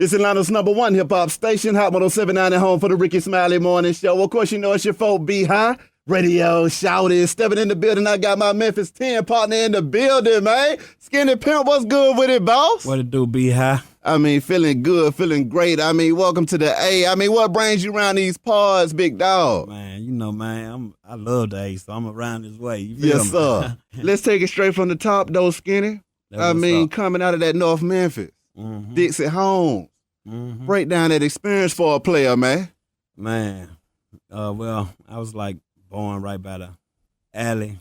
It's Atlanta's #1 hip-hop station, Hot 107.9 at home for the Ricky Smiley Morning Show. Of course, you know it's your folk, B-High. Radio, shouting, stepping in the building. I got my Memphis 10 partner in the building, man. Skinny Pimp, what's good with it, boss? What it do, B-High? I mean, feeling good, feeling great. I mean, welcome to the A. I mean, what brings you around these pods, big dog? Man, you know, man, I love the A, so I'm around this way. You feel Yes, me? sir. Let's take it straight from the top, though, Skinny. I mean, coming out of that North Memphis, Dixie Holmes. Break down that experience for a player, man. Man, well, I was like born right by the alley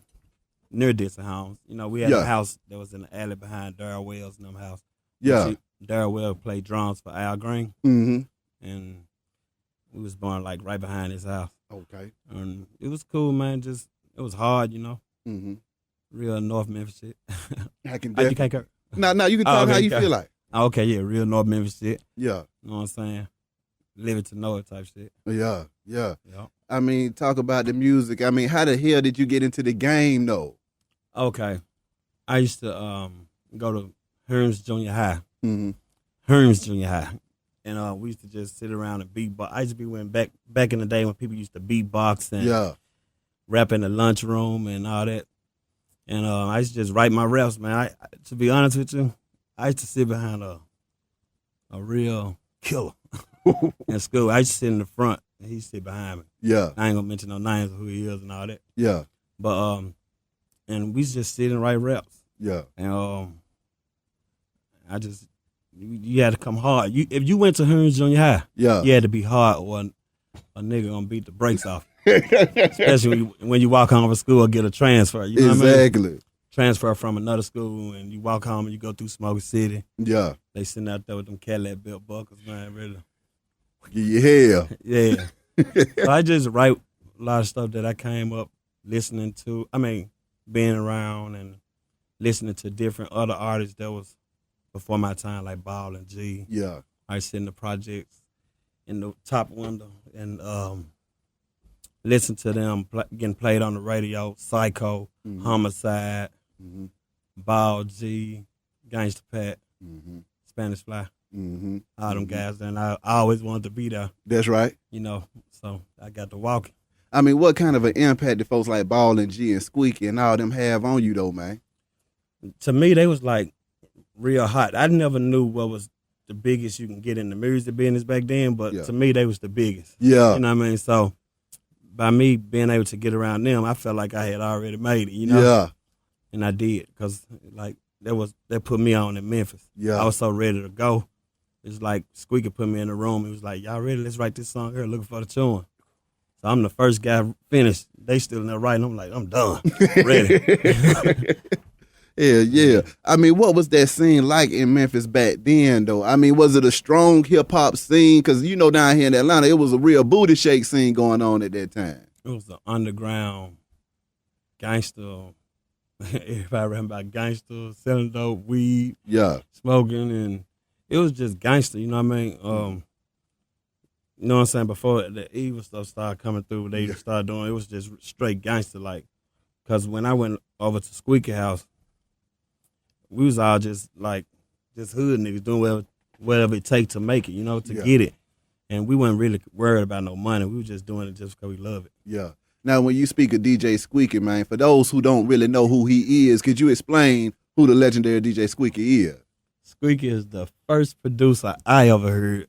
near Dixie Holmes. You know, we had a house that was in the alley behind Darryl Wells and them house. Yeah. Darryl Wells played drums for Al Green. Mm-hmm. And we was born like right behind his house. Okay. And it was cool, man. Just, it was hard, you know. Mm-hmm. Real North Memphis shit. I can You can't No, you can tell okay, how you feel like. Okay, yeah, real North Memphis shit. Yeah. You know what I'm saying? Live it to know it type shit. Yeah. Yeah. I mean, talk about the music. I mean, how the hell did you get into the game, though? Okay. I used to go to Hearns Junior High. Mm-hmm. Hearns Junior High. And we used to just sit around and beatbox. I used to be when back in the day when people used to beatbox and rap in the lunchroom and all that. And I used to just write my raps, man. To be honest with you, I used to sit behind a real killer in school. I used to sit in the front, and he sit behind me. Yeah. I ain't gonna mention no names of who he is and all that. Yeah. But and we just sit and write raps. Yeah. And you had to come hard. If you went to Hearns Junior High, you had to be hard, or a nigga gonna beat the brakes off. Especially when you walk home from school or get a transfer. You know what I mean? Transfer from another school and you walk home and you go through Smoky City. Yeah. They sitting out there with them Cadillac belt buckles, man, really. Yeah. Yeah. So I just write a lot of stuff that I came up listening to. I mean, being around and listening to different other artists that was before my time, like Ball and G. Yeah. I sit in the projects in the top window and listen to them getting played on the radio. Psycho, Homicide, Ball G, Gangsta Pat, Spanish Fly, all them guys. And I always wanted to be there. That's right. You know, so I got to walk. I mean, what kind of an impact did folks like Ball and G and Squeeky and all them have on you, though, man? To me, they was like real hot. I never knew what was the biggest you can get in the music business back then, but to me, they was the biggest. Yeah. You know what I mean? So by me being able to get around them, I felt like I had already made it, you know? Yeah. And I did, because like that put me on in Memphis. Yeah. I was so ready to go. It's like Squeaky put me in the room. He was like, y'all ready? Let's write this song here, Looking for the Chewin. So I'm the first guy finished. They still in there writing. I'm like, I'm done. Ready. Yeah. I mean, what was that scene like in Memphis back then, though? I mean, was it a strong hip-hop scene? Because, you know, down here in Atlanta, it was a real booty shake scene going on at that time. It was the underground gangster. Everybody ran about gangster, selling dope, weed, smoking, and it was just gangster, you know what I mean? You know what I'm saying? Before the evil stuff started coming through, they started doing, it was just straight gangster, like, because when I went over to Squeaky house, we was all just hood niggas doing whatever it take to make it, you know, to get it. And we weren't really worried about no money. We were just doing it just because we love it. Yeah. Now, when you speak of DJ Squeeky, man, for those who don't really know who he is, could you explain who the legendary DJ Squeeky is? Squeeky is the first producer I ever heard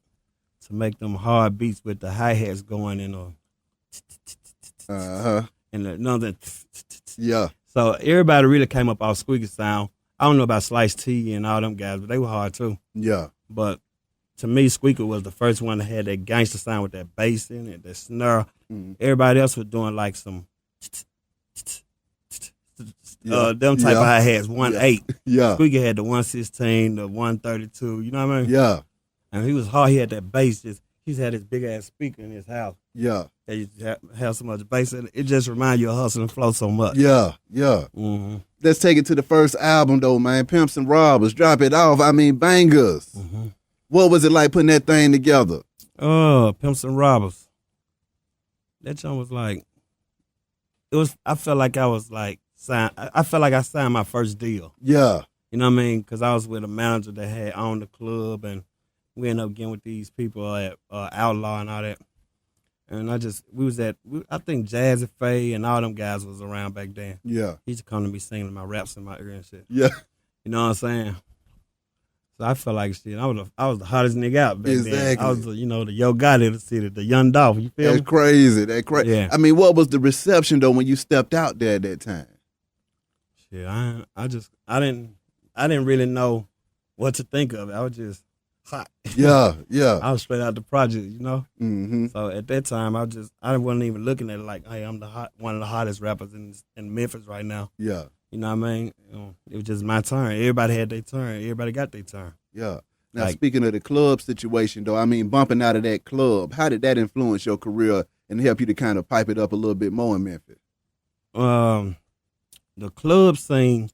to make them hard beats with the hi-hats going in and another. Yeah. So everybody really came up off Squeaky's sound. I don't know about Slice T and all them guys, but they were hard too. Yeah. But to me, Squeaky was the first one that had that gangster sound with that bass in it, that snare. Everybody else was doing like some them type of hi-hats, 1/8. Yeah. Squeaky had the 116, the 132, you know what I mean? Yeah. And he was hard. He had that bass. He's had this big-ass speaker in his house. Yeah. That used to have so much bass in it. It just reminds you of Hustle and Flow so much. Yeah. Let's take it to the first album, though, man. Pimps and Robbers. Drop it off. I mean, bangers. What was it like putting that thing together? Pimps and Robbers. That joint was like, I felt like I was like, I felt like I signed my first deal. Yeah. You know what I mean? Because I was with a manager that had owned the club, and we ended up getting with these people at Outlaw and all that. And I think Jazzy Faye and all them guys was around back then. Yeah. He used to come to me singing my raps in my ear and shit. Yeah. You know what I'm saying? So I felt like shit. I was the hottest nigga out back then. I was the Yo Gotti of the city, the young Dolph. You feel me? That's crazy. That's crazy. Yeah. I mean, what was the reception though when you stepped out there at that time? Shit, I didn't really know what to think of it. I was just hot. Yeah, yeah. I was straight out the project, you know. Mm-hmm. So at that time, I wasn't even looking at it like, hey, I'm one of the hottest rappers in Memphis right now. Yeah. You know what I mean? It was just my turn. Everybody had their turn. Everybody got their turn. Yeah. Now, speaking of the club situation, though, I mean, bumping out of that club, how did that influence your career and help you to kind of pipe it up a little bit more in Memphis? The club scene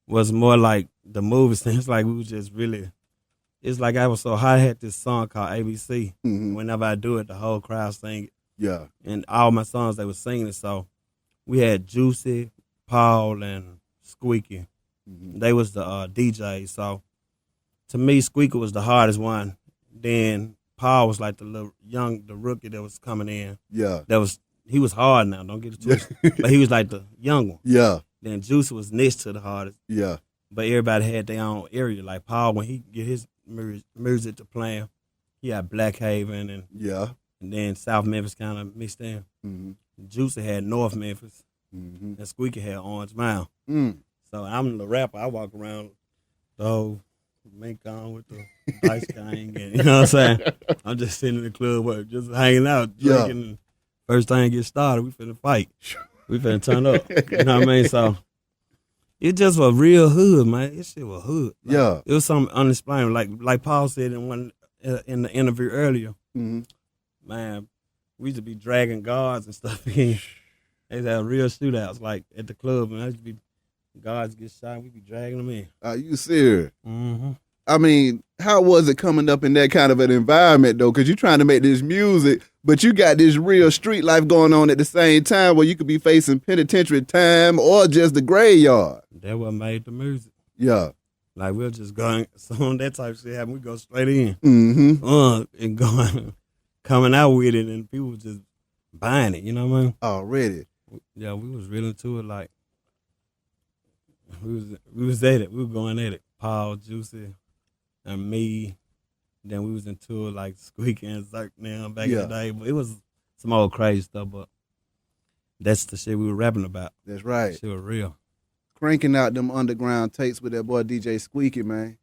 was more like the movie scene. It's like we was just really, it's like I was so hot. I had this song called ABC. Mm-hmm. Whenever I do it, the whole crowd sing it. Yeah. And all my songs, they were singing it. So we had Juicy, Paul, and Squeeky. Mm-hmm. They was the DJs. So to me, Squeeky was the hardest one. Then Paul was like the rookie that was coming in. Yeah. He was hard now, don't get it twisted. But he was like the young one. Yeah. Then Juicy was next to the hardest. Yeah. But everybody had their own area. Like Paul, when he get his music to playing, he had Black Haven and then South Memphis kind of mixed in. Mm-hmm. Juicy had North Memphis. Mm-hmm. And Squeaky had Orange Mound. Mm. So I'm the rapper. I walk around the whole mink on with the dice gang, and you know what I'm saying? I'm just sitting in the club, just hanging out, drinking. Yeah. First thing get started, we finna fight. We finna turn up. You know what I mean? So it just was real hood, man. This shit was hood. Like, yeah. It was something unexplainable. Like Paul said in the interview earlier, mm-hmm. man, we used to be dragging guards and stuff in. They had real shootouts, like at the club, and I used to be guards get shot, we be dragging them in. Are you serious? Mm-hmm. I mean, how was it coming up in that kind of an environment, though? Because you're trying to make this music, but you got this real street life going on at the same time where you could be facing penitentiary time or just the graveyard. That's what made the music. Yeah. Like, we'll just go, so that type of shit happen, we go straight in. Mm-hmm. And going, coming out with it, and people just buying it, you know what I mean? Already. Yeah, we was real into it, like, we was at it. We were going at it. Paul, Juicy, and me. Then we was into it like Squeaky and Zerk now back in the day. But it was some old crazy stuff, but that's the shit we were rapping about. That's right. That shit was real. Cranking out them underground tapes with that boy DJ Squeeky, man.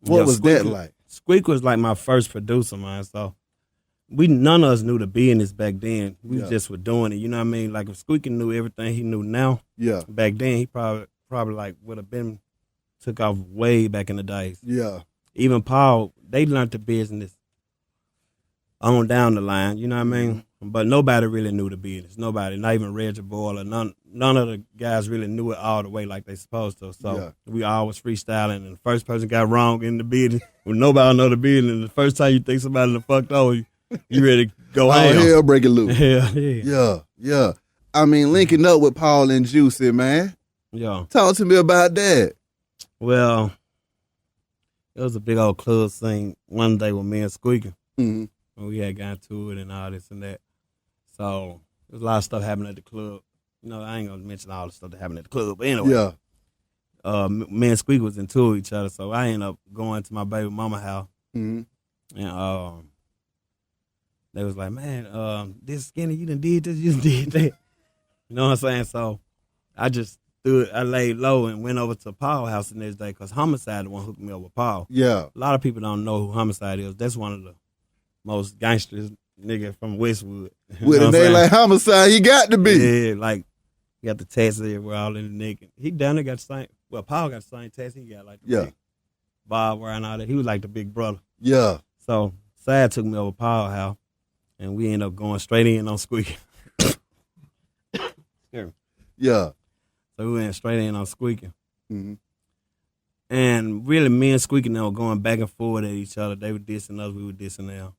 What was that like? Squeaky was like my first producer, man. So none of us knew the business back then. We just were doing it. You know what I mean? Like if Squeaky knew everything he knew now, back then he probably like would have been took off way back in the days. Yeah. Even Paul, they learned the business on down the line, you know what I mean? But nobody really knew the business. Nobody, not even Reggie Boyle or none of the guys really knew it all the way like they supposed to. So we always freestyling, and the first person got wrong in the business. When nobody know the business, and the first time you think somebody done fucked over you ready to go ham. Hell break it loose. Yeah. I mean, linking up with Paul and Juicy, man. Yeah. Talk to me about that. Well, it was a big old club scene one day with me and Squeaky. Mm-hmm. And we had gone to it and all this and that. So there's a lot of stuff happening at the club. You know, I ain't gonna mention all the stuff that happened at the club, but anyway. Yeah. Me and Squeaky was into each other, so I ended up going to my baby mama house. Mm-hmm. And they was like, man, this Skinny, you done did this, you done did that. You know what I'm saying? So I just I laid low and went over to Paul house the next day because Homicide the one hooked me up with Paul. Yeah. A lot of people don't know who Homicide is. That's one of the most gangsters nigga from Westwood. With a name like Homicide, he got to be. Yeah, like, he got the tats everywhere all in the neck. He down there got the same, well, Paul got the same tats. He got like the big bob wearing all that. He was like the big brother. Yeah. So, Sad took me over Paul house, and we ended up going straight in on Squeaky. Yeah. So we went straight in on Squeaky. Mm-hmm. And really, me and Squeaky now were going back and forth at each other. They were dissing us, we were dissing them.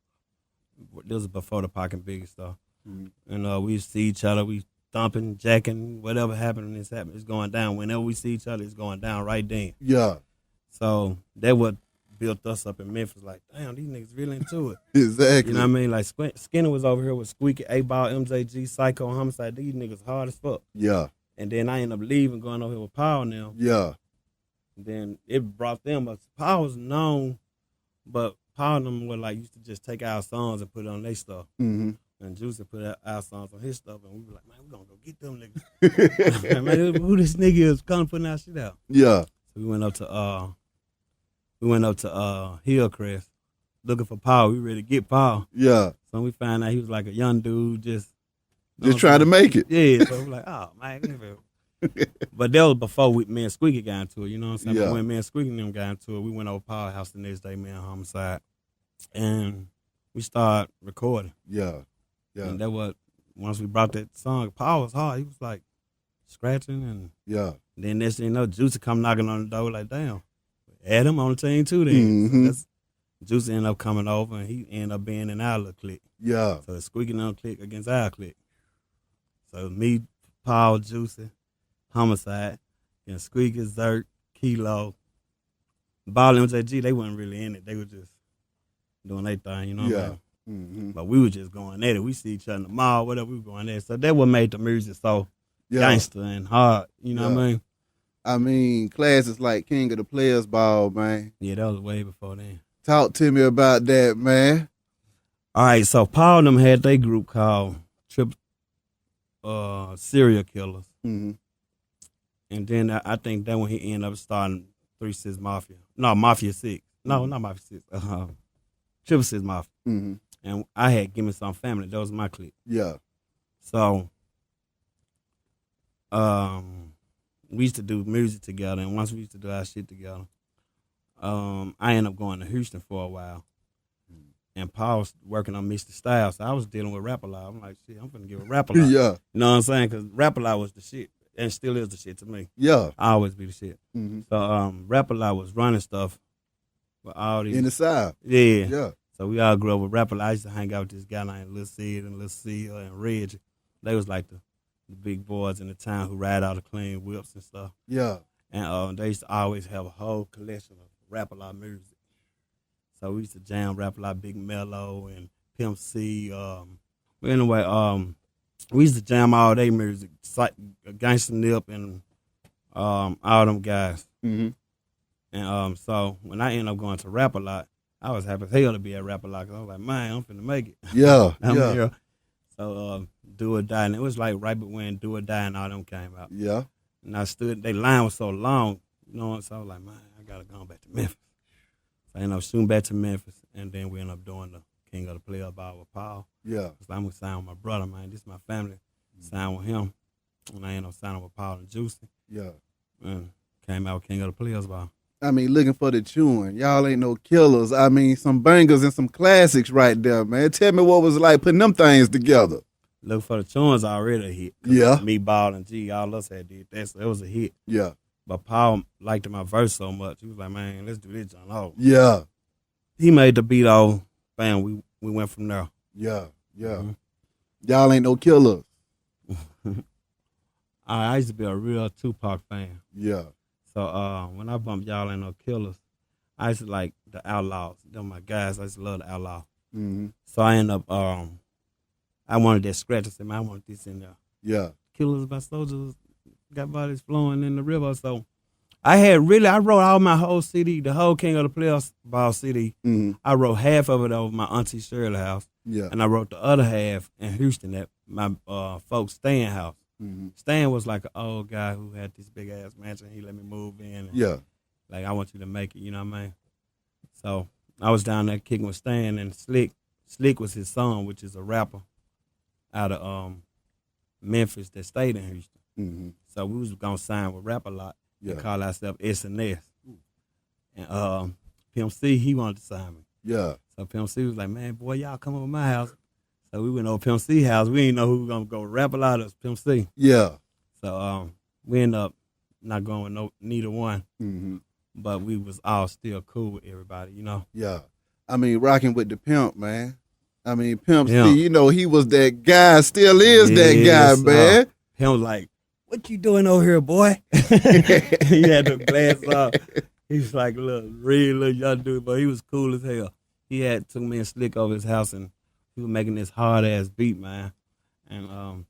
This was before the Pac and Biggie stuff. Mm-hmm. And we see each other, we thumping, jacking, whatever happening is happening. It's going down. Whenever we see each other, it's going down right then. Yeah. So that what built us up in Memphis. Like, damn, these niggas really into it. Exactly. You know what I mean? Like Skinner was over here with Squeeky, A-Ball, MJG, Psycho, and Homicide. These niggas hard as fuck. Yeah. And then I ended up leaving, going over here with Power now. Yeah. And then it brought them up. Power was known, but Power and them were like used to just take our songs and put it on their stuff. Mm-hmm. And Juicy put our songs on his stuff, and we were like, man, we're gonna go get them niggas. Man, who this nigga is coming putting our shit out? Yeah. So we went up to Hillcrest looking for Power. We ready to get Power. Yeah. So we found out he was like a young dude, just trying to make it. Yeah. So we were like, oh man. But that was before me and Squeeky got into it. You know what I'm saying? Yeah. But when me and Squeeky and them got into it, we went over Powerhouse the next day, me and Homicide, and we started recording. Yeah. Yeah. And that was once we brought that song. Power was hard. He was like scratching and yeah. Then next thing you know, Juicy come knocking on the door like, damn, add him on the team too then. Mm-hmm. So Juicy ended up coming over and he ended up being in our little clique. Yeah. So it's Squeaky on clique against our clique. So me, Paul, Juicy, Homicide, and Squeaky, Zert, Kilo, Ball and MJG, they wasn't really in it. They were just doing their thing, you know what I mean? Mm-hmm. But we were just going at it. We see each other in the mall, whatever, we were going at it. So that what made the music so gangster and hard, you know what I mean? I mean, classes like King of the Players Ball, man. Yeah, that was way before then. Talk to me about that, man. All right, so Paul and them had their group called Serial Killers. Mm-hmm. And then I think that when he ended up starting 3-6 Mafia. No, Mafia 6. No, not Mafia 6. 6 Mafia. Mm-hmm. And I had Give Me Some Family. That was my clique. Yeah. So we used to do music together, and once we used to do our shit together, I ended up going to Houston for a while. And Paul was working on Mr. Styles, so I was dealing with Rap-A-Lot. I'm like, shit, I'm finna give a Rap-A-Lot. Yeah. You know what I'm saying? Because Rap-A-Lot was the shit, and still is the shit to me. Yeah. I always be the shit. Mm-hmm. So Rap-A-Lot was running stuff with all these. In the South. Yeah. Yeah. So we all grew up with Rap-A-Lot. I used to hang out with this guy named Lil Sid and Lil Sia and Reg. They was like the big boys in the town who ride out the clean whips and stuff. Yeah. And they used to always have a whole collection of Rap-A-Lot music. So we used to jam Rap-A-Lot, Big Mello and Pimp C. But anyway, we used to jam all their music, Gangsta Nip and all them guys. Mm-hmm. And so when I ended up going to Rap-A-Lot, I was happy as hell to be at Rap-A-Lot because I was like, man, I'm finna make it. Yeah. I'm yeah. here. So Do or Die, and it was like right when Do or Die and all them came out. Yeah. And I stood, their line was so long, you know, so I was like, man, I gotta go back to Memphis. So I ended up shooting back to Memphis, and then we ended up doing the King of the Player Ball with Paul. Yeah. Cause I'm gonna sign with my brother, man. This is my family. Sign with him, and I ended up signing with Paul and Juicy. Yeah. And came out with King of the Players Ball. I mean, looking for the Chewin. Y'all ain't no killers. I mean, some bangers and some classics right there, man. Tell me what was it like putting them things together. Look for the Chewin's already a hit. Yeah. Me, Ball, and G, all us had did that, so it was a hit. Yeah. But Paul liked my verse so much, he was like, man, let's do this, John. Oh. Yeah. He made the beat all, bam, we went from there. Yeah. Yeah. Mm-hmm. Y'all ain't no killers. I used to be a real Tupac fan. Yeah. So when I bumped Y'all Ain't No Killers, I used to like the Outlaws. Them my guys, I used to love the Outlaws. Mm-hmm. So I ended up, I wanted that scratch. I said, man, I want this in there. Yeah. Killers by soldiers, got bodies flowing in the river. So I wrote all my whole CD, the whole King of the Players Ball CD. Mm-hmm. I wrote half of it over my auntie Shirley house. Yeah. And I wrote the other half in Houston at my folks' Stan house. Mm-hmm. Stan was like an old guy who had this big ass mansion. He let me move in. And Yeah. like, I want you to make it, you know what I mean? So I was down there kicking with Stan, and Slick was his son, which is a rapper out of Memphis that stayed in Houston. Mm-hmm. So we was gonna sign with Rap-A-Lot and call ourselves S&S. And Pimp C, he wanted to sign me. Yeah. So Pimp C was like, man, boy, y'all come over to my house. So we went over Pimp C house. We didn't know who was gonna go with Rap-A-Lot or Pimp C. Yeah. So we ended up not going with neither one. Mm-hmm. But we was all still cool with everybody, you know? Yeah. I mean, rocking with the Pimp, man. I mean, Pimp C, you know, he was that guy, still is that guy, man. Him was like, what you doing over here, boy? He had the glass off. He was like a real little young dude, but he was cool as hell. He took me and Slick over his house, and he was making this hard ass beat, man. And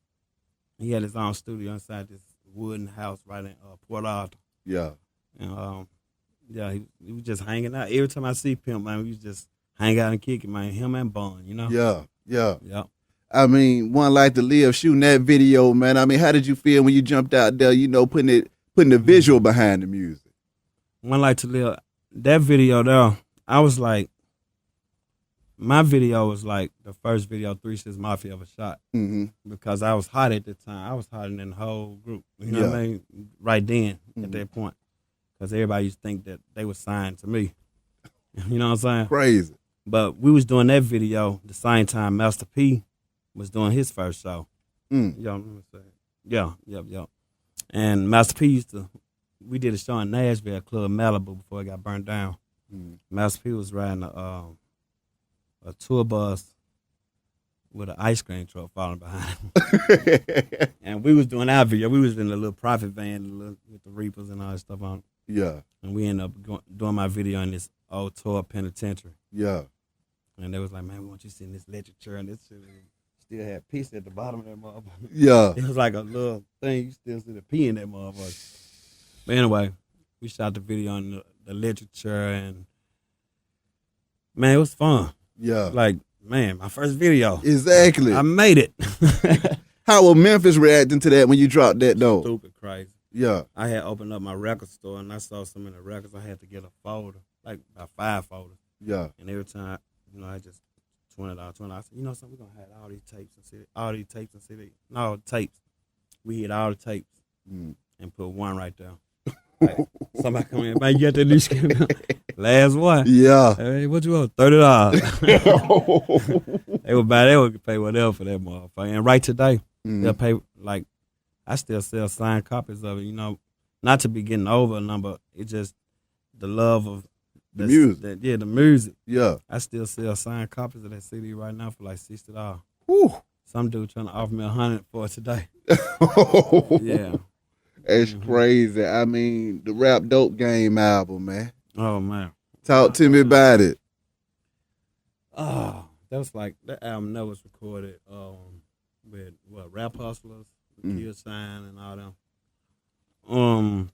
he had his own studio inside this wooden house right in Port Arthur. Yeah. And he was just hanging out. Every time I see Pimp, man, we was just hang out and kick it, man. Him and Bun, you know? Yeah. I mean, One Life to Live, shooting that video, man. I mean, how did you feel when you jumped out there, you know, putting the visual behind the music? One Life to Live, that video there, I was like, my video was like the first video 3 6 Mafia ever shot. Mm-hmm. Because I was hot at the time. I was hotter than the whole group. You know what I mean? Right then, at that point. Because everybody used to think that they were signed to me. You know what I'm saying? Crazy. But we was doing that video the same time Master P was doing his first show. You know what I'm saying? Yeah. And Master P we did a show in Nashville, Club Malibu, before it got burnt down. Master P was riding a tour bus with an ice cream truck following behind him. And we was doing our video. We was in a little private van with the Reapers and all that stuff on it. Yeah. And we ended up doing my video in this old tour penitentiary. Yeah. And they was like, man, we want you to sit in this electric chair, and this shit still had piss at the bottom of that motherfucker. Yeah. It was like a little thing. You still see the pee in that motherfucker. But anyway, we shot the video in the electric chair, and man, it was fun. Yeah. Like, man, my first video. Exactly. I made it. How was Memphis reacting to that when you dropped that though? Stupid crazy. Yeah. I had opened up my record store, and I saw some of the records. I had to get a folder, like about 5 folders. Yeah. And every time, I just $20. I said, you know something, we're going to have all these tapes and CDs. No, tapes. We hit all the tapes and put one right there. Like, somebody come in, man, you got that new skin? Last one. Yeah. Hey, what you want? $30. They would pay whatever for that motherfucker. And right today, they'll pay, like, I still sell signed copies of it, not to be getting over a number. It's just the love of the music. The music. Yeah. I still sell signed copies of that CD right now for like $60. Whew. Some dude trying to offer me $100 for it today. Yeah. That's crazy. I mean, the Rap Dope Game album, man. Oh, man. Talk to me about it. Oh, that album that was recorded with Rap Hustlers, Kill Sign, and all them.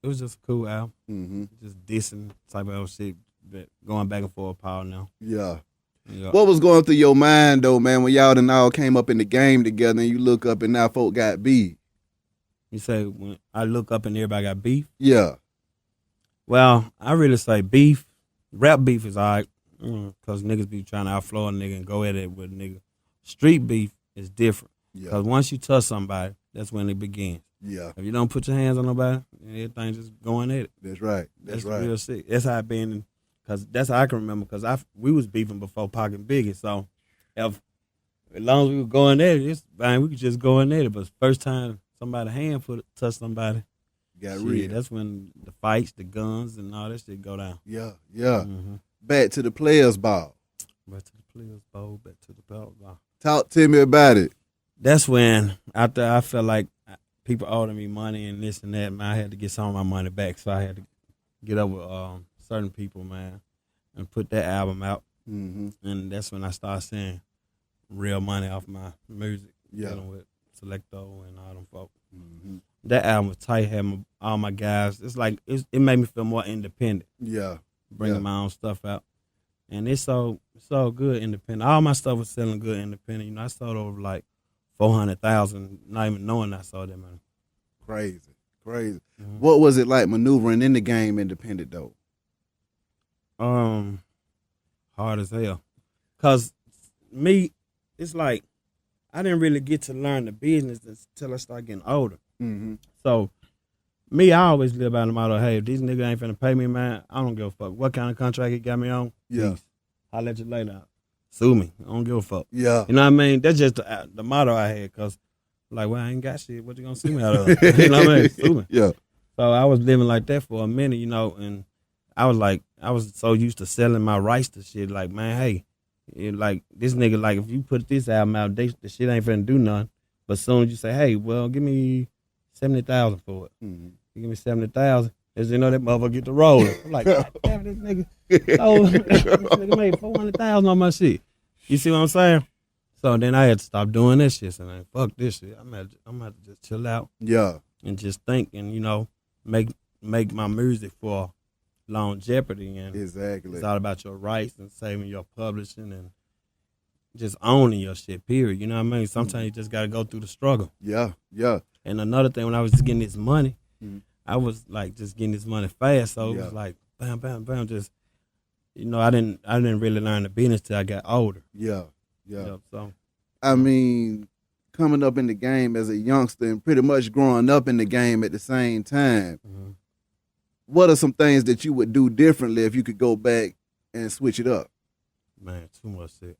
It was just a cool album. Just dissing type of shit, but going back and forth power now. Yeah. What was going through your mind though, man, when y'all done all came up in the game together and you look up and now folk got beef? You say when I look up and everybody got beef? Yeah. Well, I really say beef. Rap beef is all right, because niggas be trying to outflow a nigga and go at it with a nigga. Street beef is different. Because once you touch somebody, that's when it begins. Yeah. If you don't put your hands on nobody, everything just going at it. That's right. That's right. Real shit. That's how I been, because that's how I can remember, because we was beefing before Pac and Biggie. So as long as we were going at it, we could just go in at it. But first time somebody hand touch somebody, got real. That's when the fights, the guns, and all that shit go down. Yeah. Back to the Players Ball. Back to the Players Ball. Talk to me about it. That's when, after I felt like people owed me money and this and that, man, I had to get some of my money back. So I had to get up with certain people, man, and put that album out. And that's when I started seeing real money off my music, dealing with Selecto and all them folks. That album was tight, had all my guys. It's like, it made me feel more independent. Yeah. Bringing my own stuff out. And it's so good independent. All my stuff was selling good independent. I sold over like 400,000, not even knowing I sold that money. Crazy. What was it like maneuvering in the game independent though? Hard as hell. Cause me, it's like I didn't really get to learn the business until I started getting older. So me, I always live by the motto, hey, if these niggas ain't finna pay me, man, I don't give a fuck. What kind of contract he got me on? Yeah. I'll let you later. Sue me. I don't give a fuck. Yeah. You know what I mean? That's just the motto I had, because, like, well, I ain't got shit. What you gonna sue me out of? You know what I mean? Sue me. Yeah. So I was living like that for a minute, and I was so used to selling my rights to shit. Like, man, hey, like, this nigga, like, if you put this album out, the shit ain't finna do nothing. But as soon as you say, hey, well, give me $70,000 for it. You give me $70,000, As you know, that motherfucker get to rolling. I'm like, God damn, this nigga made 400,000 on my shit. You see what I'm saying? So then I had to stop doing that shit. So man, fuck this shit. I'm gonna have to just chill out. Yeah. And just think and, make my music for longevity. And exactly. It's all about your rights and saving your publishing and just owning your shit, period. You know what I mean? Sometimes you just gotta go through the struggle. Yeah, yeah. And another thing, when I was just getting this money, I was like just getting this money fast. So it was like bam, bam, bam, just I didn't really learn the business till I got older. Yeah, yeah. So I mean, coming up in the game as a youngster and pretty much growing up in the game at the same time, what are some things that you would do differently if you could go back and switch it up? Man, too much shit.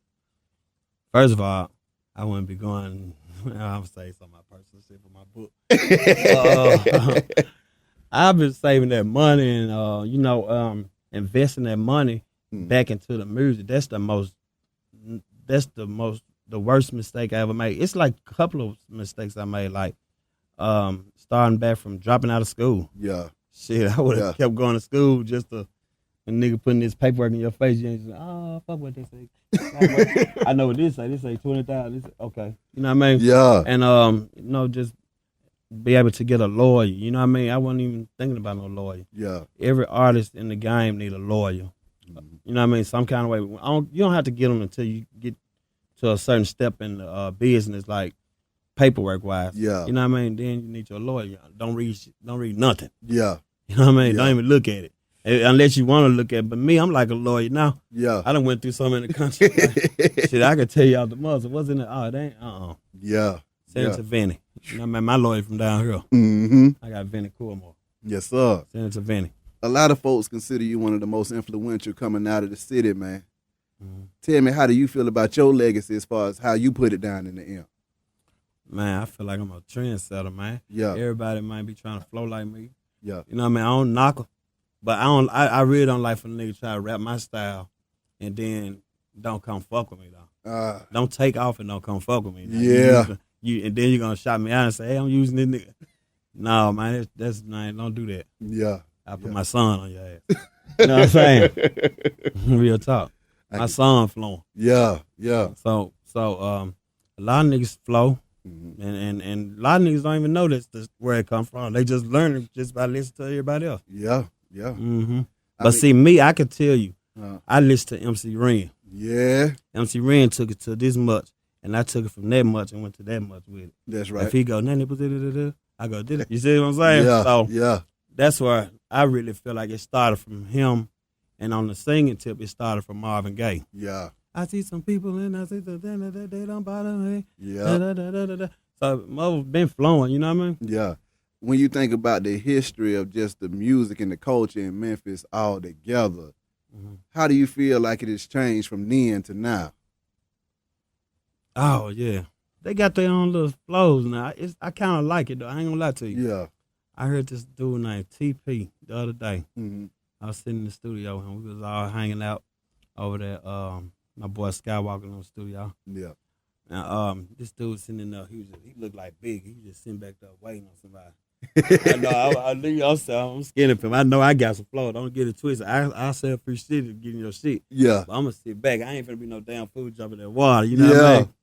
First of all, I wouldn't be going. I'm saying some of my personal shit for my book. I've been saving that money and investing that money back into the music. That's the worst mistake I ever made. It's like a couple of mistakes I made, like starting back from dropping out of school. Yeah. Shit, I would have kept going to school just to a nigga putting this paperwork in your face. You ain't just, oh, fuck what they say. I know what this say. This say 20,000. Okay. You know what I mean? Yeah. And just be able to get a lawyer. You know what I mean? I wasn't even thinking about no lawyer. Yeah. Every artist in the game need a lawyer. You know what I mean? Some kind of way. You don't have to get them until you get to a certain step in the business, like paperwork wise. Yeah. You know what I mean? Then you need your lawyer. Don't read nothing. Yeah. You know what I mean? Don't even look at it. Unless you want to look at it. But me, I'm like a lawyer now. Yeah. I done went through something in the country. Shit, I could tell you out the muzzle. What's in it? Oh, it ain't. Yeah. Send it to Vinny. You know what I mean? My lawyer from down here. I got Vinny Coolmore. Yes, sir. Send it to Vinny. A lot of folks consider you one of the most influential coming out of the city, man. Tell me, how do you feel about your legacy as far as how you put it down in the end? Man, I feel like I'm a trendsetter, man. Yeah. Everybody might be trying to flow like me. Yeah. You know what I mean? I don't knock them. But I really don't like for a nigga try to rap my style and then don't come fuck with me, though. Don't take off and don't come fuck with me. Now. Yeah. And then you're going to shout me out and say, hey, I'm using this nigga. No, man, man, don't do that. Yeah. I put my son on your ass. You know what I'm saying? Real talk. My son flowing. Yeah, yeah. So a lot of niggas flow, and a lot of niggas don't even know that's where it come from. They just learn it just by listening to everybody else. Yeah, yeah. But see, me, I could tell you, I listened to MC Ren. Yeah. MC Ren took it to this much, and I took it from that much and went to that much with it. That's right. If he go, I go, did it? You see what I'm saying? Yeah, so yeah. That's where I really feel like it started from him, and on the singing tip, it started from Marvin Gaye. Yeah. I see some people and I see they don't bother me. Yeah. So mother been flowing, you know what I mean? Yeah. When you think about the history of just the music and the culture in Memphis all together, how do you feel like it has changed from then to now? Oh yeah, they got their own little flows now. I kind of like it though. I ain't gonna lie to you. Yeah. I heard this dude named TP the other day. I was sitting in the studio and we was all hanging out over there. My boy Skywalker in the studio. Yeah. Now, this dude sitting in there, he looked like big. He was just sitting back there waiting on somebody. I knew I'm skinny for him. I know I got some flow. Don't get it twisted. I sell free shit to get in your shit. Yeah. But I'm gonna sit back. I ain't finna be no damn food jumping that water. You know what I mean?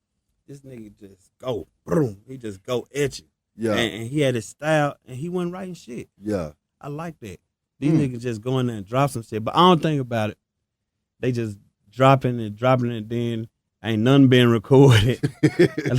This nigga just go, boom. He just go at you. Yeah. And he had his style, and he wasn't writing shit. Yeah. I like that. These niggas just go in there and drop some shit. But I don't think about it. They just dropping it, then ain't nothing being recorded.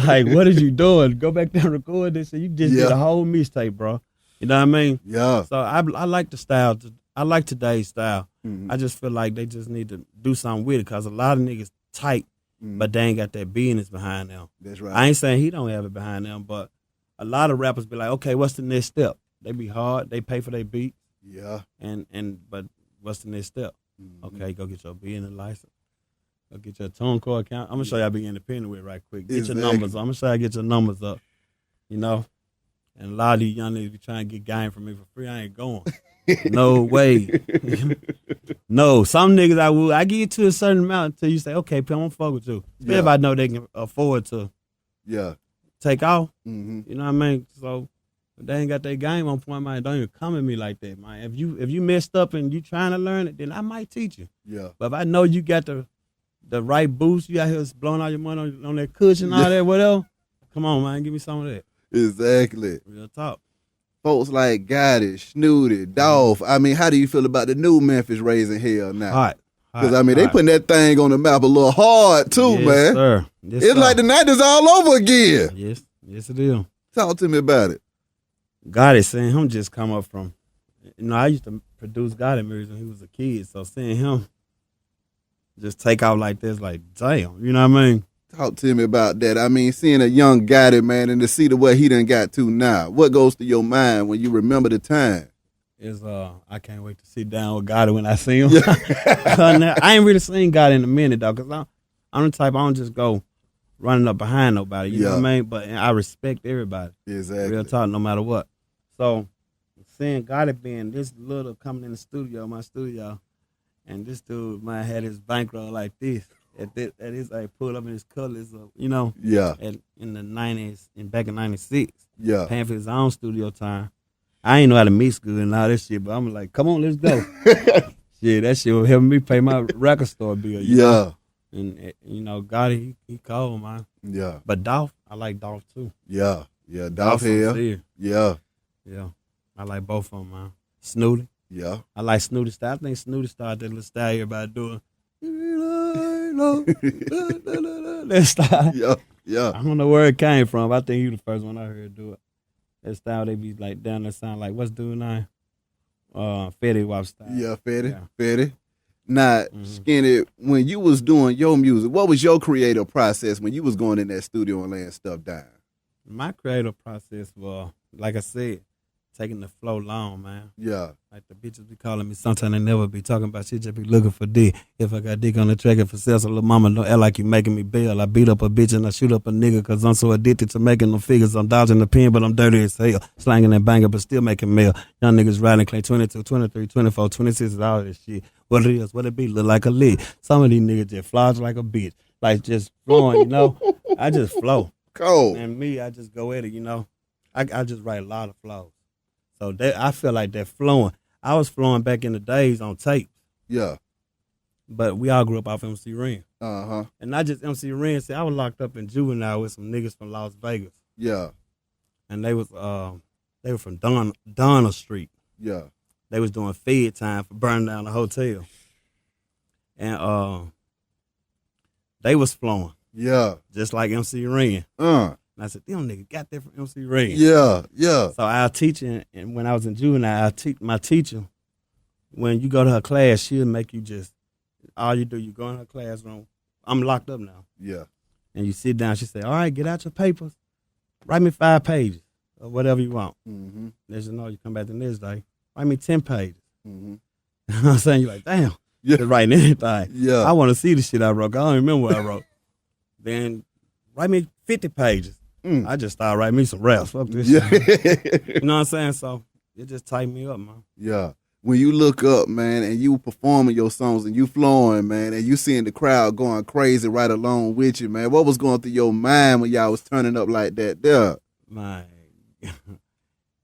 Like, what is you doing? Go back there and record this shit. You just did a whole mixtape, bro. You know what I mean? Yeah. So I like the style. I like today's style. I just feel like they just need to do something with it because a lot of niggas tight, but they ain't got that business behind them. That's right. I ain't saying he don't have it behind them, but a lot of rappers be like, okay, what's the next step? They be hard. They pay for their beats. Yeah. But what's the next step? Okay, go get your business license. Go get your tone core account. I'm gonna show y'all be independent with it right quick. Get your numbers up. I'm gonna show y'all get your numbers up. You know? And a lot of these young niggas be trying to get game from me for free. I ain't going. No way. No, some niggas I give you to a certain amount until you say, okay, Pimp, I'm gonna fuck with you. Especially if I know they can afford to take off. You know what I mean? So If they ain't got their game on point, man, don't even come at me like that, man. If you messed up and you trying to learn it, then I might teach you. Yeah. But if I know you got the right boost, you out here blowing all your money on that cushion, all that, whatever, come on, man, give me some of that. Exactly. Real talk. Folks like Gotti, Snooty, Dolph. I mean, how do you feel about the new Memphis raising hell now? Hot. Because, I mean, they putting that thing on the map a little hard, too, yes, man. Sir. Yes, it's sir. like the 90s all over again. Yes, it is. Talk to me about it. Gotti, seeing him just come up from, I used to produce Gotti music when he was a kid, so seeing him just take out like this, like, damn, you know what I mean? Talk to me about that. I mean, seeing a young Gotti, man, and to see the way he done got to now, what goes to your mind when you remember the time? Is I can't wait to sit down with Gotti when I see him. I ain't really seen Gotti in a minute, though, because I'm the type, I don't just go running up behind nobody, you know what I mean? But I respect everybody. Exactly. Real talk, no matter what. So, seeing Gotti being this little coming in the studio, my studio, and this dude, man, had his bankroll like this. At his, like, pulled up in his colors, you know? Yeah. In the 90s, and back in 96. Yeah. Paying for his own studio time. I ain't know how to mix good and all that shit, but I'm like, come on, let's go. Shit, that shit was helping me pay my record store bill. You know? And, you know, Gotti, he cold, man. Yeah. But Dolph, I like Dolph, too. Yeah. Yeah, Dolph here. Yeah. Yeah. I like both of them, man. Snooty. Yeah. I like Snooty style. I think Snooty started that little style everybody doing. That style. Yeah. Yeah. I don't know where it came from, but I think he was the first one I heard do it. That style, they be like down there sound like, what's dude name? Fetty Wap style. Yeah, Fetty. Now, Skinny, when you was doing your music, what was your creative process when you was going in that studio and laying stuff down? My creative process was, like I said, taking the flow long, man. Yeah. Like the bitches be calling me, sometimes they never be talking about shit, just be looking for dick. If I got dick on the track, if it sells a little mama, don't act like you making me bail. I beat up a bitch and I shoot up a nigga, cause I'm so addicted to making them figures. I'm dodging the pen, but I'm dirty as hell. Slanging and banging, but still making mail. Young niggas riding, claim 22, 23, 24, 26 is all this shit. What it is, what it be, look like a lick. Some of these niggas just floss like a bitch. Like just flowing, you know? I just flow. Cold. And me, I just go at it, you know? I just write a lot of flows. So I feel like they're flowing. I was flowing back in the days on tape. Yeah. But we all grew up off MC Ren. Uh-huh. And not just MC Ren. See, I was locked up in juvenile with some niggas from Las Vegas. Yeah. And they were from Donna Street. Yeah. They was doing fed time for burning down the hotel. And they was flowing. Yeah. Just like MC Ren. And I said, them niggas got that from MC Ren. Yeah, yeah. So our teacher, and when I was in juvenile, my teacher, when you go to her class, she'll make you just, all you do, you go in her classroom. I'm locked up now. Yeah. And you sit down, she say, all right, get out your papers. Write me 5 pages or whatever you want. Mm-hmm. They said, no, you come back the next day. Write me 10 pages. Mm-hmm. You know what I'm saying? You're like, damn, yeah. Just writing anything. Yeah. I want to see the shit I wrote. I don't remember what I wrote. Then write me 50 pages. I just started writing me some raps. Fuck this shit. You know what I'm saying? So it just tightened me up, man. Yeah. When you look up, man, and you performing your songs and you flowing, man, and you seeing the crowd going crazy right along with you, man, what was going through your mind when y'all was turning up like that there? Man,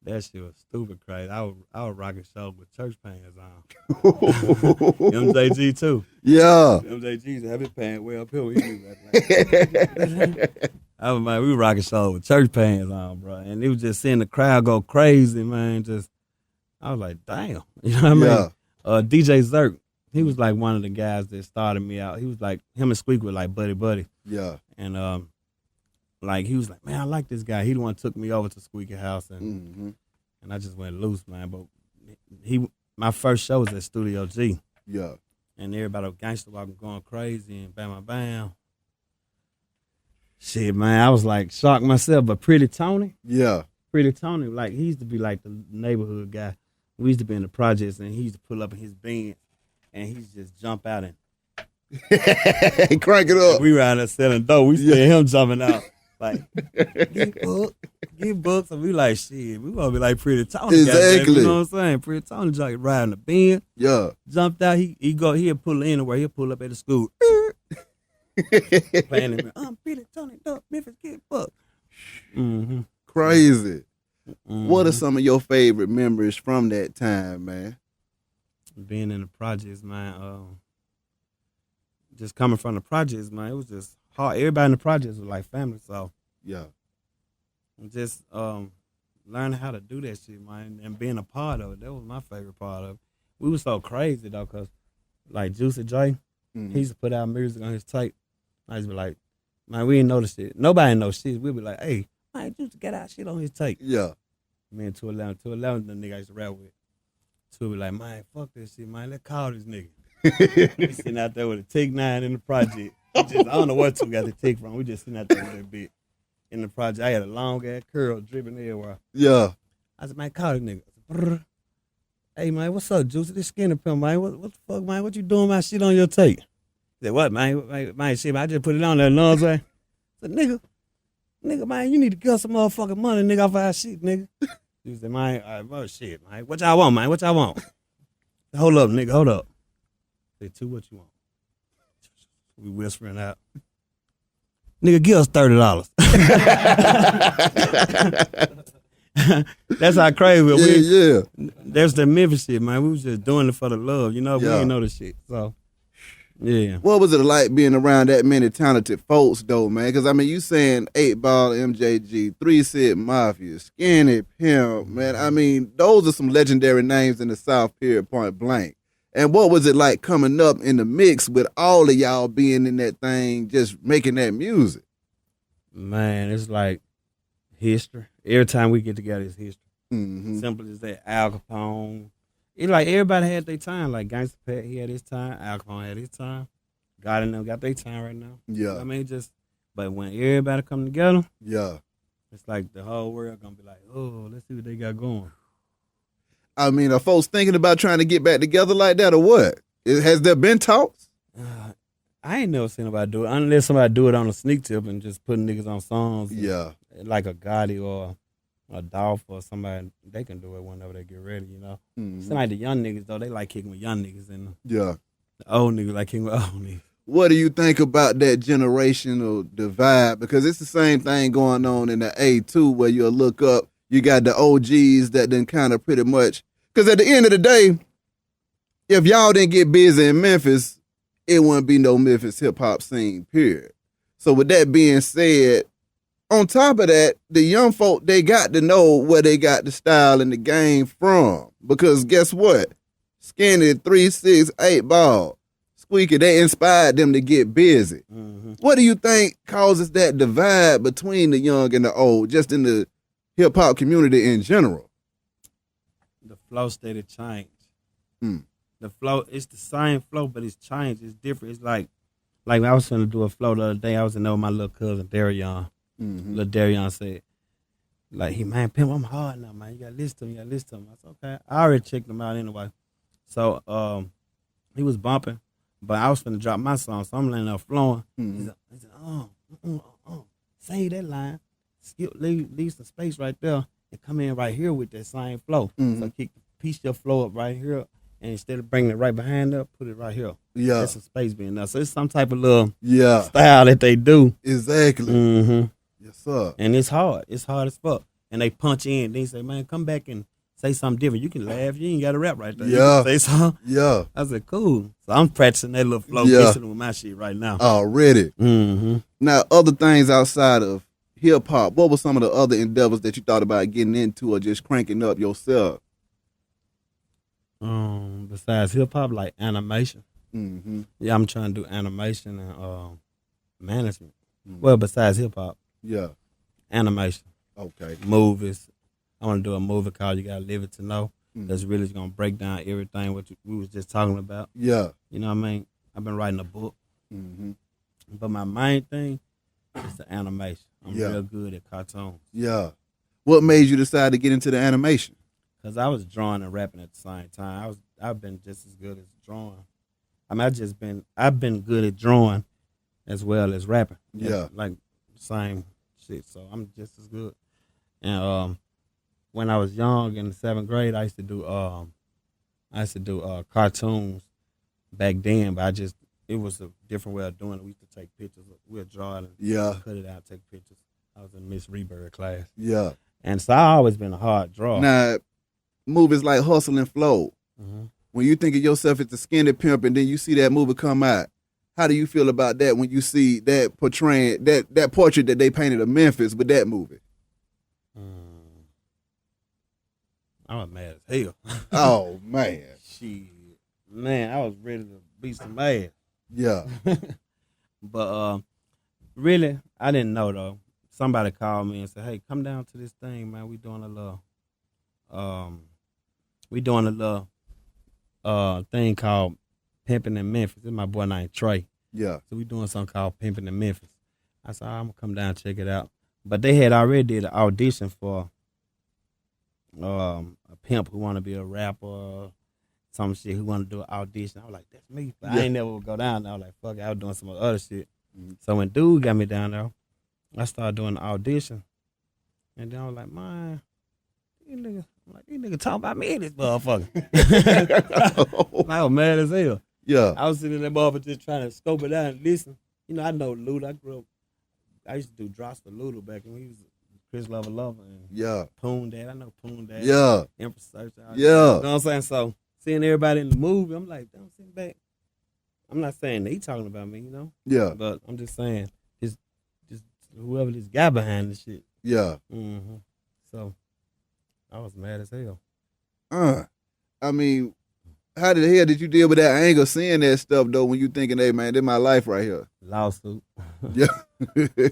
that shit was stupid crazy. I was rocking shows with church pants on. MJG too. Yeah. MJG's have his pants way up here. I was like, we were rocking shows with church pants on, bro. And it was just seeing the crowd go crazy, man. I was like, damn. You know what I mean? Yeah. DJ Zerk, he was like one of the guys that started me out. He was like, him and Squeeky were like buddy. Yeah. And like he was like, man, I like this guy. He the one that took me over to Squeaky house and I just went loose, man. But my first show was at Studio G. Yeah. And everybody was gangster walking, going crazy and bam. Shit, man, I was like shocked myself. But Pretty Tony, like he used to be like the neighborhood guy. We used to be in the projects, and he used to pull up in his Benz, and he just jump out and crank it up. We were out there selling dope. We see him jumping out like get books, and we like shit. We want to be like Pretty Tony. Exactly. You know what I'm saying? Pretty Tony just riding the Benz. Yeah. Jumped out. He'll pull anywhere. He'll pull up at the school. Playing him. I'm Pretty Tony. Memphis get booked. Crazy. What are some of your favorite memories from that time, man? Being in the projects, man. Just coming from the projects, man, it was just hard. Everybody in the projects was like family, so yeah. Just learning how to do that shit, man, and being a part of it. That was my favorite part of it. We was so crazy though, cause like Juicy J, he used to put out music on his tape. I used to be like, man, we didn't know the shit. Nobody knows shit. We'd be like, hey, man, Juicy get out shit on his tape. Yeah. Me and 211, the nigga I used to rap with. So we like, man, fuck this shit, man. Let's call this nigga. We sitting out there with a Tic 9 in the project. I don't know where we got the Tic from. We just sitting out there with that bitch in the project. I had a long ass curl dripping everywhere. Yeah. I said, man, call this nigga. I said, hey, man, what's up, Juicy? This Skinny Pimp, man. What the fuck, man? What you doing my shit on your tape? He said, what, man? Man, shit, man, I just put it on there, you know what I'm saying? I said, nigga, man, you need to get some motherfucking money, nigga, off our shit, nigga. He said, man, all right, well, shit, man. What y'all want, man? What y'all want? Hold up, nigga, hold up. I said, two, what you want? We whispering out. Nigga, give us $30. That's how crazy we were. Yeah. There's the Memphis shit, man. We was just doing it for the love, you know? We didn't know the shit, so, yeah. What was it like being around that many talented folks, though, man? Because, I mean, you saying 8 Ball, MJG, 3 Cent Mafia, Skinny, Pimp, man. I mean, those are some legendary names in the South, period, point blank. And what was it like coming up in the mix with all of y'all being in that thing, just making that music? Man, it's like history. Every time we get together, it's history. Mm-hmm. Simple as that. Al Capone. It's like everybody had their time. Like Gangsta Pat, he had his time. Al Capone had his time. God and them got their time right now. Yeah. I mean, but when everybody come together, yeah, it's like the whole world gonna be like, oh, let's see what they got going. I mean, are folks thinking about trying to get back together like that or what? Has there been talks? I ain't never seen nobody do it unless somebody do it on a sneak tip and just putting niggas on songs. Yeah. Like a Gotti or a Dolph or somebody, they can do it whenever they get ready, you know. Mm-hmm. It's like the young niggas, though, they like kicking with young niggas. And yeah. The old niggas like kicking with old niggas. What do you think about that generational divide? Because it's the same thing going on in the A2 where you'll look up, you got the OGs that then kind of pretty much, because at the end of the day, if y'all didn't get busy in Memphis, it wouldn't be no Memphis hip-hop scene, period. So with that being said, on top of that, the young folk, they got to know where they got the style and the game from. Because guess what? Skinny, 3, 6, 8 Ball, Squeeky, they inspired them to get busy. Mm-hmm. What do you think causes that divide between the young and the old, just in the hip-hop community in general? The flow state of change. The flow, it's the same flow, but it's changed. It's different. It's like I was going to do a flow the other day. I was in there with my little cousin, Darion. Mm-hmm. Little Darion said, like, man, Pimp, I'm hard now, man. You got to listen to him. I said, okay. I already checked him out anyway. So he was bumping, but I was finna drop my song, so I'm letting her flowing. Mm-hmm. He said, say that line. Skip, leave some space right there and come in right here with that same flow. Mm-hmm. So piece your flow up right here, and instead of bringing it right behind her, put it right here. Yeah. There's some space being there. So it's some type of little style that they do. Exactly. Mm-hmm. Yes, sir. And it's hard. It's hard as fuck. And they punch in. They say, man, come back and say something different. You can laugh. You ain't got to rap right there. Yeah. You can say something. Yeah. I said, cool. So I'm practicing that little flow, mixing with my shit right now. Already. Mm-hmm. Now, other things outside of hip-hop, what were some of the other endeavors that you thought about getting into or just cranking up yourself? Besides hip-hop, like animation. Mm-hmm. Yeah, I'm trying to do animation and management. Mm-hmm. Well, besides hip-hop. Yeah. Animation. Okay. Movies. I want to do a movie called You Gotta Live It to Know. Mm-hmm. That's really going to break down everything what we was just talking about. Yeah. You know what I mean? I've been writing a book. Mm-hmm. But my main thing is the animation. I'm real good at cartoons. Yeah. What made you decide to get into the animation? Because I was drawing and rapping at the same time. I've been just as good as drawing. I mean, I've been good at drawing as well as rapping. Yeah. Like same shit. So I'm just as good. And when I was young in the 7th grade, I used to do cartoons back then, but it was a different way of doing it. We used to take pictures. We'd draw it and cut it out, take pictures. I was in Miss Reberg class. Yeah. And so I always been a hard draw. Now, movies like Hustle and Flow, when you think of yourself as the skinny pimp and then you see that movie come out, how do you feel about that when you see that portraying that portrait that they painted of Memphis with that movie? I was mad as hell. Oh, man. Shit. Man, I was ready to beat some ass. Yeah. But really, I didn't know, though. Somebody called me and said, hey, come down to this thing, man. We doing a little thing called Pimpin' in Memphis. This is my boy named Trey. Yeah. So we doing something called Pimpin' in Memphis. I said, I'm going to come down and check it out. But they had already did an audition for a pimp who want to be a rapper, some shit who want to do an audition. I was like, that's me. But I ain't never would go down there. I was like, fuck it, I was doing some other shit. So when dude got me down there, I started doing the audition. And then I was like, man, these niggas talking about me, this motherfucker. I was mad as hell. Yeah. I was sitting in that motherfucker just trying to scope it out and listen. You know, I know Luda. I grew up, I used to do drops for Luda back when he was Chris Lover and Poon Dad. I know Poon Dad. Yeah. Empress Search. Yeah. You know what I'm saying? So seeing everybody in the movie, I'm like, don't sit back. I'm not saying that he talking about me, you know? Yeah. But I'm just saying, just whoever this guy behind this shit. Yeah. So I was mad as hell. I mean, how the hell did you deal with that anger seeing that stuff, though, when you thinking, hey, man, this my life right here? Lawsuit. Yeah.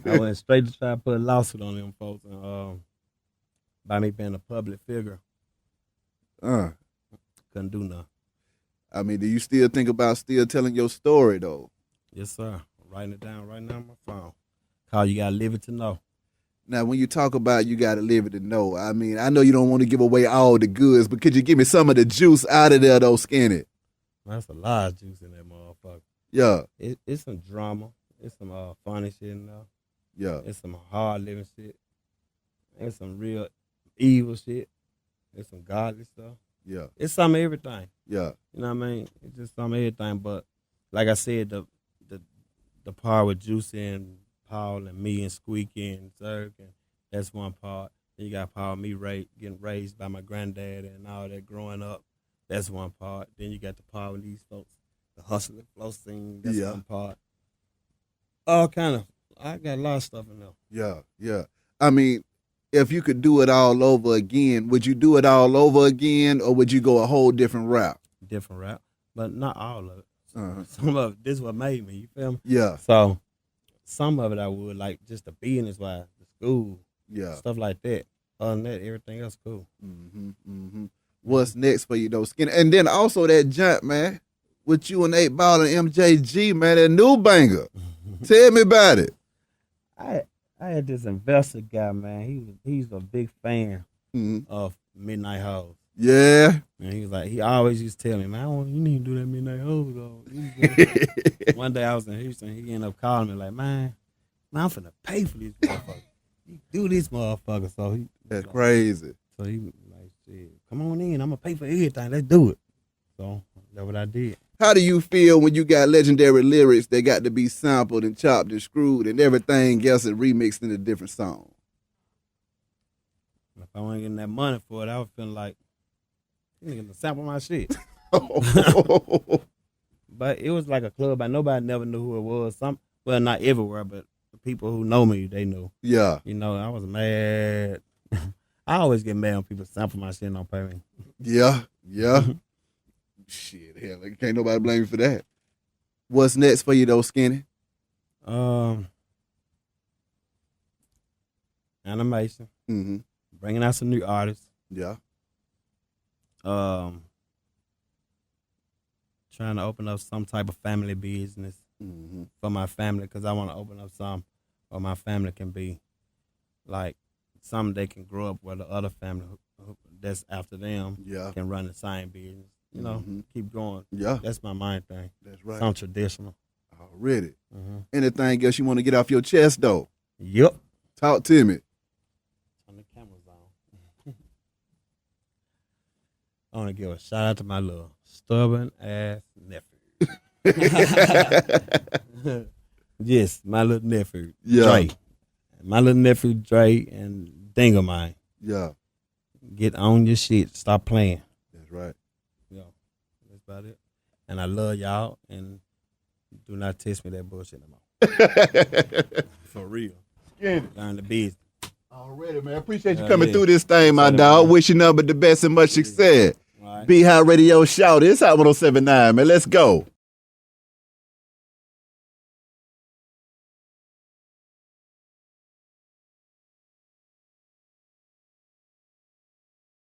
I went straight to try to put a lawsuit on them folks and, by me being a public figure. Couldn't do nothing. I mean, do you still think about still telling your story, though? Yes, sir. I'm writing it down right now on my phone. Call You Gotta Live It to Know. Now, when you talk about you got to live it to know, I mean, I know you don't want to give away all the goods, but could you give me some of the juice out of there, though, Skinny? That's a lot of juice in that motherfucker. Yeah. It's some drama. It's some funny shit in there. Yeah. It's some hard living shit. It's some real evil shit. It's some godly stuff. Yeah. It's some of everything. Yeah. You know what I mean? It's just some of everything. But like I said, the part with Juicy and Paul and me and Squeeky and Zerk, and that's one part. Then you got Paul, me getting raised by my granddad and all that growing up. That's one part. Then you got the part with these folks, the hustle and flow scene. That's one part. All kind of. I got a lot of stuff in there. Yeah, yeah. I mean, if you could do it all over again, would you do it all over again, or would you go a whole different route? Different route, but not all of it. Some of it, this is what made me, you feel me? Yeah. So some of it I would, like just the business-wise, the school, stuff like that. Other than that, everything else cool. What's next for you, though, Skinny? And then also that jump, man, with you and 8 Ball and MJG, man, that new banger. Tell me about it. I had this investor guy, man. He's a big fan of Midnight Hoes. Yeah. And he was like, he always used to tell me, man, you need to do that Midnight Hoes, though. One day I was in Houston, he ended up calling me like, man, I'm finna pay for this motherfucker. You do this motherfucker. So that's crazy. So he like said, come on in, I'm gonna pay for everything. Let's do it. So that's what I did. How do you feel when you got legendary lyrics that got to be sampled and chopped and screwed and everything else and remixed into different songs? If I wasn't getting that money for it, I was feeling like, you niggas sample my shit. But it was like a club, and nobody never knew who it was. Well, not everywhere, but the people who know me, they knew. Yeah. You know, I was mad. I always get mad when people sample my shit and don't pay me. Yeah, yeah. Shit, hell, can't nobody blame you for that. What's next for you, though, Skinny? Animation. Bringing out some new artists. Yeah. Trying to open up some type of family business for my family, because I want to open up some where my family can be like some they can grow up where the other family that's after them can run the same business. You know, keep going. Yeah. That's my main thing. That's right. Some traditional. Already. Anything else you want to get off your chest, though? Yep. Talk to me. Turn the cameras on. I want to give a shout out to my little stubborn ass nephew. Yes, my little nephew, Dre. My little nephew, Dre, and Dingamine. Yeah. Get on your shit. Stop playing. That's right. Yeah, that's about it. And I love y'all, and do not test me that bullshit no more. For real. Learn the business. Already, man. Appreciate you coming through this thing, my dog. Wish you nothing but the best and much success. Right. Be High Radio Shout. It's Hot 107.9, man. Let's go.